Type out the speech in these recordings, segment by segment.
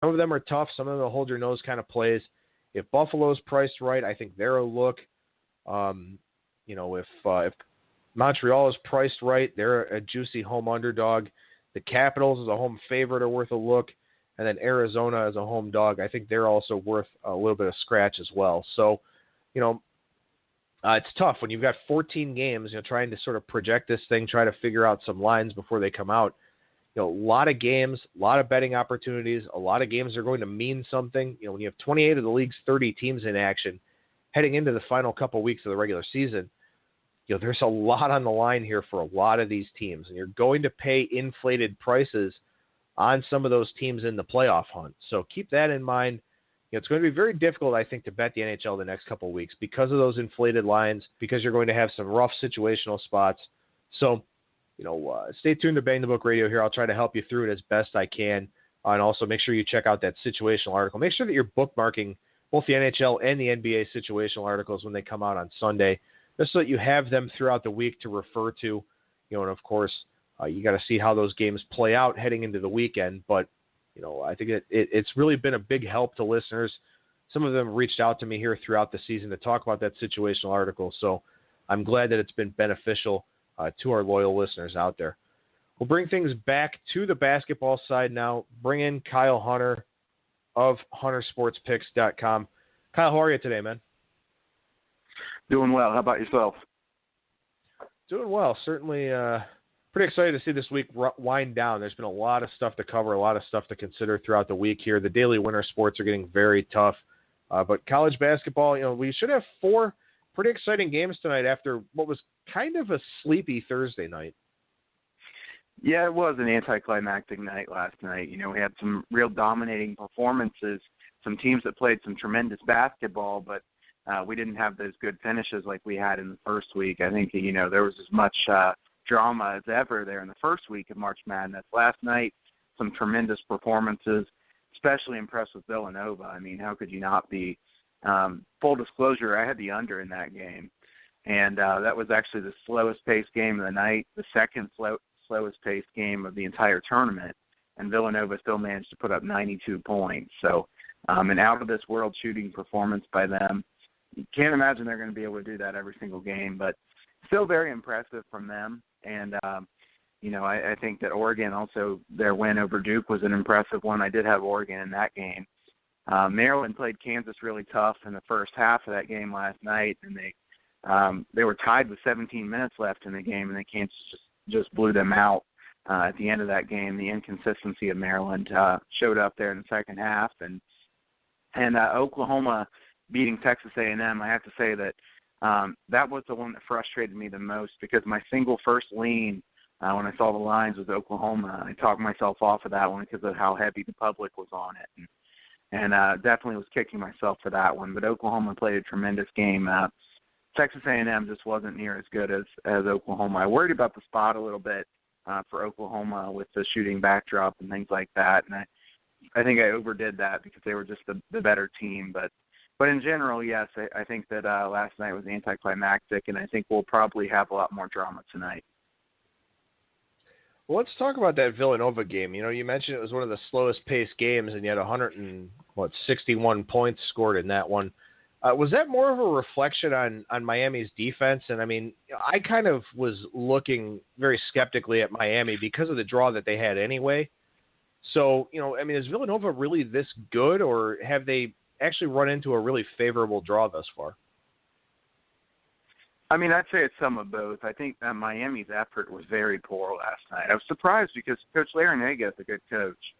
Some of them are tough. Some of them are hold your nose kind of plays. If Buffalo's priced right, I think they're a look. If Montreal is priced right, they're a juicy home underdog. The Capitals as a home favorite are worth a look. And then Arizona as a home dog, I think they're also worth a little bit of scratch as well. So, it's tough when you've got 14 games, trying to sort of project this thing, try to figure out some lines before they come out. A lot of games, a lot of betting opportunities, a lot of games are going to mean something. When you have 28 of the league's 30 teams in action heading into the final couple weeks of the regular season, there's a lot on the line here for a lot of these teams. And you're going to pay inflated prices on some of those teams in the playoff hunt. So keep that in mind. It's going to be very difficult, I think, to bet the NHL the next couple of weeks because of those inflated lines, because you're going to have some rough situational spots. So, stay tuned to Bang the Book Radio here. I'll try to help you through it as best I can. And also make sure you check out that situational article. Make sure that you're bookmarking both the NHL and the NBA situational articles when they come out on Sunday, just so that you have them throughout the week to refer to. And of course, you got to see how those games play out heading into the weekend. But, I think it's really been a big help to listeners. Some of them reached out to me here throughout the season to talk about that situational article. So I'm glad that it's been beneficial to our loyal listeners out there. We'll bring things back to the basketball side now. Bring in Kyle Hunter of HunterSportsPicks.com. Kyle, how are you today, man? Doing well. How about yourself? Doing well. Certainly pretty excited to see this week wind down. There's been a lot of stuff to cover, a lot of stuff to consider throughout the week here. The daily winter sports are getting very tough. But college basketball, we should have 4 pretty exciting games tonight after what was kind of a sleepy Thursday night. Yeah, it was an anticlimactic night last night. We had some real dominating performances, some teams that played some tremendous basketball, but we didn't have those good finishes like we had in the first week. I think, there was as much drama as ever there in the first week of March Madness. Last night, some tremendous performances, especially impressed with Villanova. I mean, how could you not be? Full disclosure, I had the under in that game, and that was actually the slowest paced game of the night, the second slowest paced game of the entire tournament, and Villanova still managed to put up 92 points. So an out-of-this-world shooting performance by them. You can't imagine they're going to be able to do that every single game, but still very impressive from them. And, I think that Oregon also, their win over Duke was an impressive one. I did have Oregon in that game. Maryland played Kansas really tough in the first half of that game last night, and they were tied with 17 minutes left in the game, and then Kansas just blew them out at the end of that game. The inconsistency of Maryland showed up there in the second half, and Oklahoma beating Texas A&M. I have to say that that was the one that frustrated me the most, because my single first lean when I saw the lines was Oklahoma. I talked myself off of that one because of how heavy the public was on it, and definitely was kicking myself for that one. But Oklahoma played a tremendous game. Texas A&M just wasn't near as good as Oklahoma. I worried about the spot a little bit for Oklahoma with the shooting backdrop and things like that, and I think I overdid that because they were just the better team. But in general, yes, I think that last night was anticlimactic, and I think we'll probably have a lot more drama tonight. Well, let's talk about that Villanova game. You mentioned it was one of the slowest paced games, and you had 161 points scored in that one. Was that more of a reflection on Miami's defense? And, I mean, I kind of was looking very skeptically at Miami because of the draw that they had anyway. So, is Villanova really this good, or have they actually run into a really favorable draw thus far? I mean, I'd say it's some of both. I think that Miami's effort was very poor last night. I was surprised because Coach Larinaga is a good coach.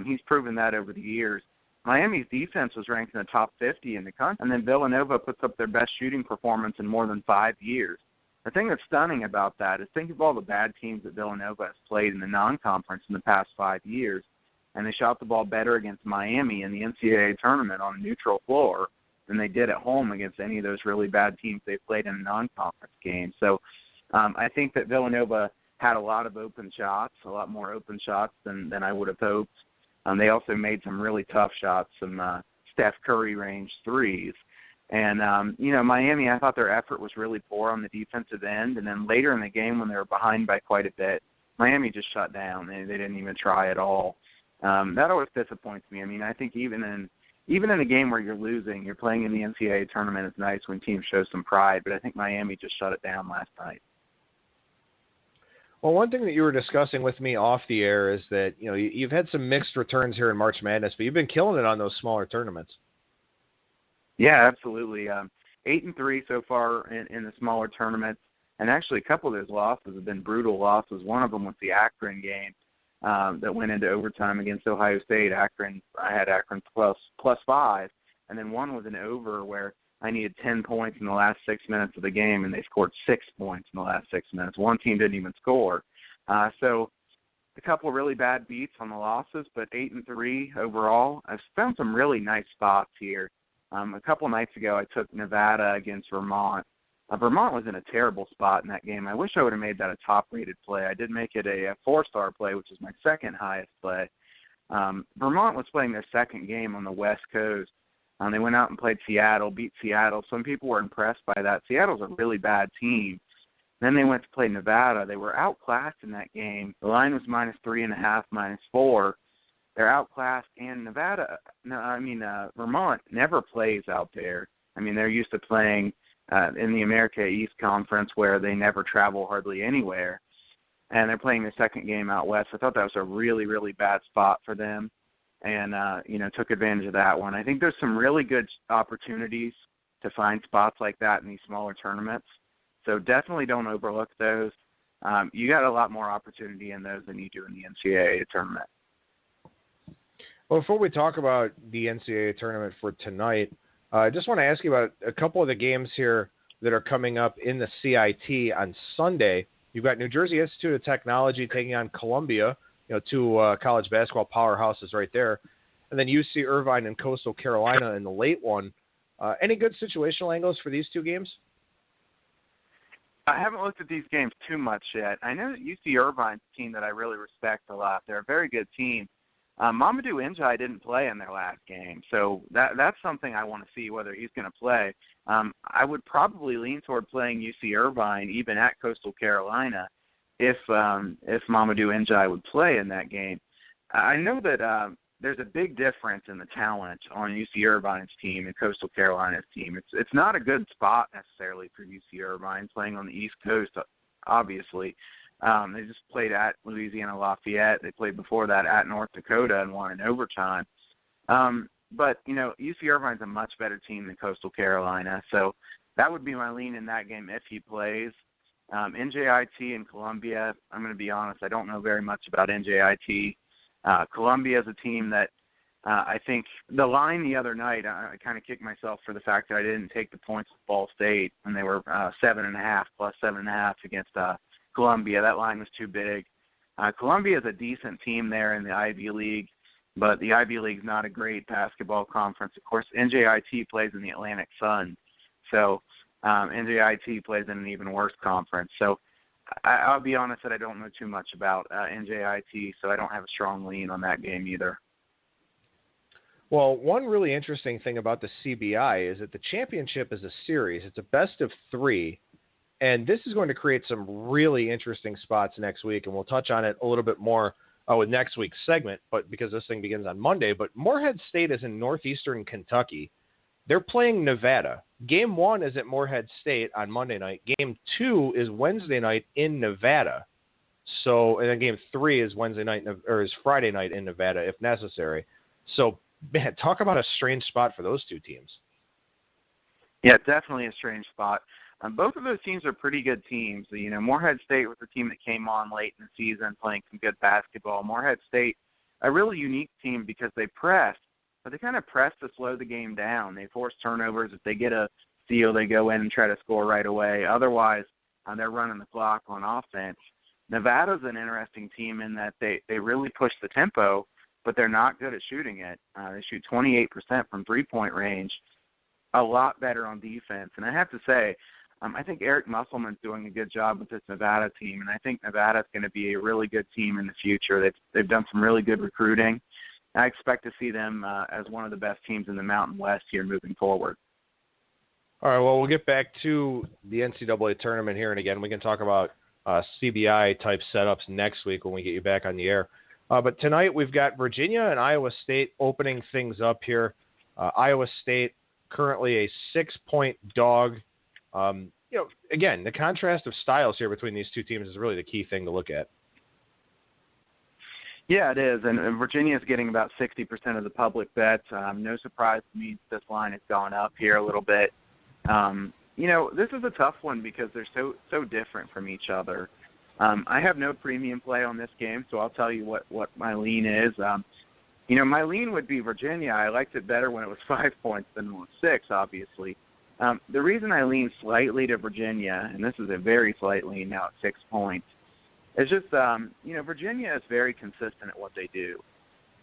He's proven that over the years. Miami's defense was ranked in the top 50 in the country, and then Villanova puts up their best shooting performance in more than 5 years. The thing that's stunning about that is think of all the bad teams that Villanova has played in the non-conference in the past 5 years, and they shot the ball better against Miami in the NCAA tournament on a neutral floor than they did at home against any of those really bad teams they've played in a non-conference game. So I think that Villanova had a lot of open shots, a lot more open shots than I would have hoped. They also made some really tough shots, some Steph Curry range threes. And, Miami, I thought their effort was really poor on the defensive end. And then later in the game when they were behind by quite a bit, Miami just shut down. They didn't even try at all. That always disappoints me. I mean, I think even in a game where you're losing, you're playing in the NCAA tournament, it's nice when teams show some pride, but I think Miami just shut it down last night. Well, one thing that you were discussing with me off the air is that, you've had some mixed returns here in March Madness, but you've been killing it on those smaller tournaments. Yeah, absolutely. 8-3 so far in the smaller tournaments, and actually a couple of those losses have been brutal losses. One of them was the Akron game that went into overtime against Ohio State. I had Akron plus 5, and then one was an over where I needed 10 points in the last 6 minutes of the game, and they scored 6 points in the last 6 minutes. One team didn't even score. So a couple of really bad beats on the losses, but 8-3 overall. I've found some really nice spots here. A couple of nights ago, I took Nevada against Vermont. Vermont was in a terrible spot in that game. I wish I would have made that a top-rated play. I did make it a 4-star play, which is my second highest play. Vermont was playing their second game on the West Coast. They went out and played Seattle, beat Seattle. Some people were impressed by that. Seattle's a really bad team. Then they went to play Nevada. They were outclassed in that game. The line was -3.5, -4. They're outclassed, and Vermont never plays out there. I mean, they're used to playing in the America East Conference where they never travel hardly anywhere. And they're playing their second game out west. I thought that was a really, really bad spot for them. And, took advantage of that one. I think there's some really good opportunities to find spots like that in these smaller tournaments. So definitely don't overlook those. You got a lot more opportunity in those than you do in the NCAA tournament. Well, before we talk about the NCAA tournament for tonight, I just want to ask you about a couple of the games here that are coming up in the CIT on Sunday. You've got New Jersey Institute of Technology taking on Columbia, two college basketball powerhouses right there. And then UC Irvine and Coastal Carolina in the late one. Any good situational angles for these two games? I haven't looked at these games too much yet. I know that UC Irvine's a team that I really respect a lot. They're a very good team. Mamadou Njai didn't play in their last game, so that's something I want to see whether he's going to play. I would probably lean toward playing UC Irvine even at Coastal Carolina if Mamadou Njai would play in that game. I know that there's a big difference in the talent on UC Irvine's team and Coastal Carolina's team. It's not a good spot necessarily for UC Irvine playing on the East Coast, obviously. They just played at Louisiana Lafayette. They played before that at North Dakota and won in overtime. But UC Irvine's a much better team than Coastal Carolina, so that would be my lean in that game if he plays. NJIT and Columbia, I'm going to be honest, I don't know very much about NJIT. Columbia is a team that I think the line the other night, I kind of kicked myself for the fact that I didn't take the points with Ball State, and they were 7.5 plus 7.5 against Columbia. That line was too big. Columbia is a decent team there in the Ivy League, but the Ivy League is not a great basketball conference. Of course, NJIT plays in the Atlantic Sun, so NJIT plays in an even worse conference. So I'll be honest that I don't know too much about NJIT, so I don't have a strong lean on that game either. Well, one really interesting thing about the CBI is that the championship is a series. It's a best of 3, and this is going to create some really interesting spots next week, and we'll touch on it a little bit more with next week's segment, but because this thing begins on Monday. But Morehead State is in northeastern Kentucky. They're playing Nevada. Game 1 is at Morehead State on Monday night. Game 2 is Wednesday night in Nevada. So, and then Game 3 is is Friday night in Nevada if necessary. So, man, talk about a strange spot for those two teams. Yeah, definitely a strange spot. Both of those teams are pretty good teams. Morehead State was a team that came on late in the season playing some good basketball. Morehead State, a really unique team because they pressed, but they kind of press to slow the game down. They force turnovers. If they get a steal, they go in and try to score right away. Otherwise, they're running the clock on offense. Nevada's an interesting team in that they really push the tempo, but they're not good at shooting it. They shoot 28% from three-point range, a lot better on defense. And I have to say, I think Eric Musselman's doing a good job with this Nevada team, and I think Nevada's going to be a really good team in the future. They've done some really good recruiting. I expect to see them as one of the best teams in the Mountain West here moving forward. All right, well, we'll get back to the NCAA tournament here, and again, we can talk about CBI-type setups next week when we get you back on the air. But tonight we've got Virginia and Iowa State opening things up here. Iowa State currently a 6-point dog. Again, the contrast of styles here between these two teams is really the key thing to look at. Yeah, it is, and Virginia is getting about 60% of the public bets. No surprise to me this line has gone up here a little bit. This is a tough one because they're so different from each other. I have no premium play on this game, so I'll tell you what my lean is. My lean would be Virginia. I liked it better when it was 5 points than it was 6, obviously. The reason I lean slightly to Virginia, and this is a very slight lean now at 6 points, is just, Virginia is very consistent at what they do.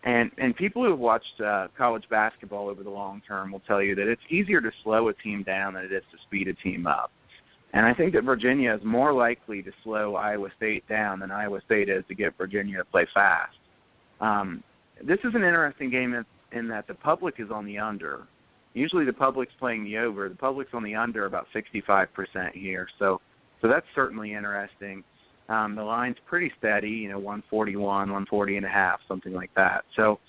And people who have watched college basketball over the long term will tell you that it's easier to slow a team down than it is to speed a team up. And I think that Virginia is more likely to slow Iowa State down than Iowa State is to get Virginia to play fast. This is an interesting game in that the public is on the under. Usually the public's playing the over. The public's on the under about 65% here. So that's certainly interesting. The line's pretty steady, 141, 140 and a half, something like that. So,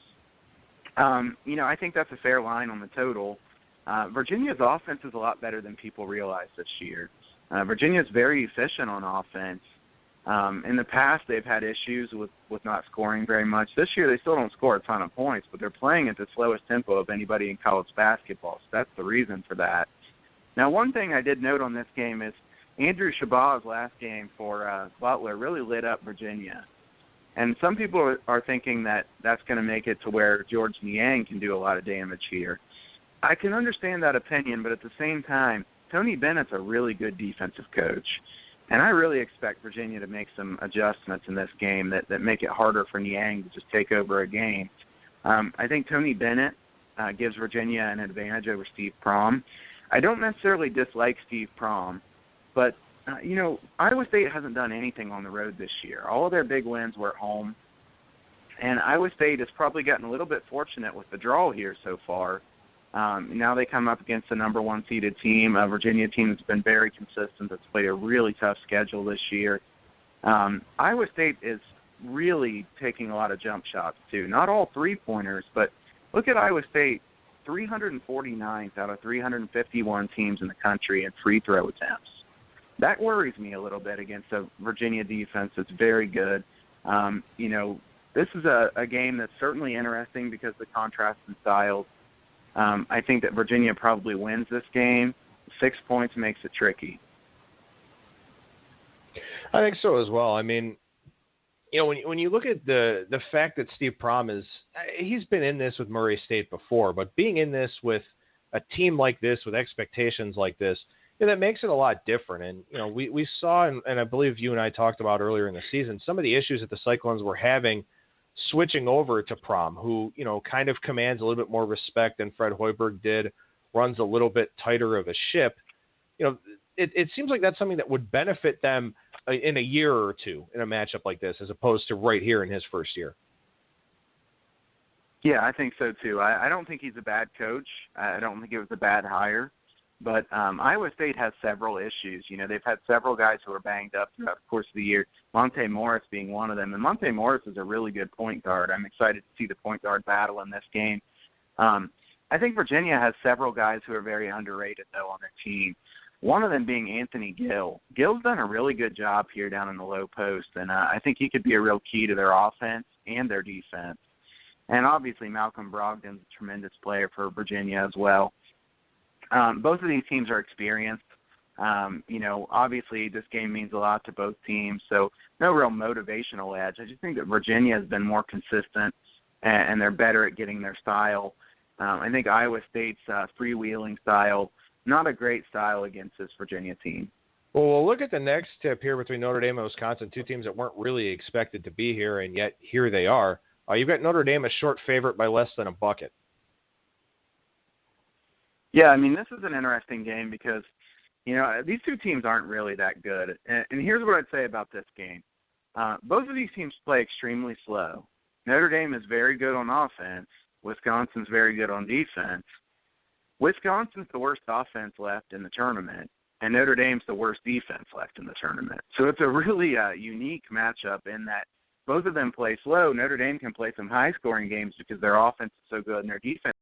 I think that's a fair line on the total. Virginia's offense is a lot better than people realize this year. Virginia's very efficient on offense. In the past, they've had issues with not scoring very much. This year, they still don't score a ton of points, but they're playing at the slowest tempo of anybody in college basketball. So that's the reason for that. Now, one thing I did note on this game is Andrew Shabagh's last game for Butler really lit up Virginia. And some people are thinking that that's going to make it to where George Niang can do a lot of damage here. I can understand that opinion, but at the same time, Tony Bennett's a really good defensive coach. And I really expect Virginia to make some adjustments in this game that make it harder for Niang to just take over a game. I think Tony Bennett gives Virginia an advantage over Steve Prohm. I don't necessarily dislike Steve Prohm, but, Iowa State hasn't done anything on the road this year. All of their big wins were at home. And Iowa State has probably gotten a little bit fortunate with the draw here so far. Now they come up against the number 1 seeded team. Virginia team that's been very consistent. That's played a really tough schedule this year. Iowa State is really taking a lot of jump shots, too. Not all three-pointers, but look at Iowa State, 349th out of 351 teams in the country in free throw attempts. That worries me a little bit against a Virginia defense that's very good. This is a game that's certainly interesting because of the contrast in styles. I think that Virginia probably wins this game. 6 points makes it tricky. I think so as well. I mean, when you look at the fact that Steve Prohm he's been in this with Murray State before, but being in this with a team like this, with expectations like this, that makes it a lot different. And, we saw, and I believe you and I talked about earlier in the season, some of the issues that the Cyclones were having switching over to Prohm, who, kind of commands a little bit more respect than Fred Hoiberg did, runs a little bit tighter of a ship. It seems like that's something that would benefit them in a year or two in a matchup like this, as opposed to right here in his first year. Yeah, I think so, too. I don't think he's a bad coach. I don't think it was a bad hire. But Iowa State has several issues. They've had several guys who are banged up throughout the course of the year, Monte Morris being one of them. And Monte Morris is a really good point guard. I'm excited to see the point guard battle in this game. I think Virginia has several guys who are very underrated, though, on their team. One of them being Anthony Gill. Gill's done a really good job here down in the low post, and I think he could be a real key to their offense and their defense. And obviously Malcolm Brogdon's a tremendous player for Virginia as well. Both of these teams are experienced. Obviously this game means a lot to both teams, so no real motivational edge. I just think that Virginia has been more consistent, and they're better at getting their style. I think Iowa State's freewheeling style, not a great style against this Virginia team. Well, we'll look at the next tip here between Notre Dame and Wisconsin, two teams that weren't really expected to be here, and yet here they are. You've got Notre Dame a short favorite by less than a bucket. Yeah, this is an interesting game because, these two teams aren't really that good. And here's what I'd say about this game. Both of these teams play extremely slow. Notre Dame is very good on offense. Wisconsin's very good on defense. Wisconsin's the worst offense left in the tournament, and Notre Dame's the worst defense left in the tournament. So it's a really unique matchup in that both of them play slow. Notre Dame can play some high-scoring games because their offense is so good and their defense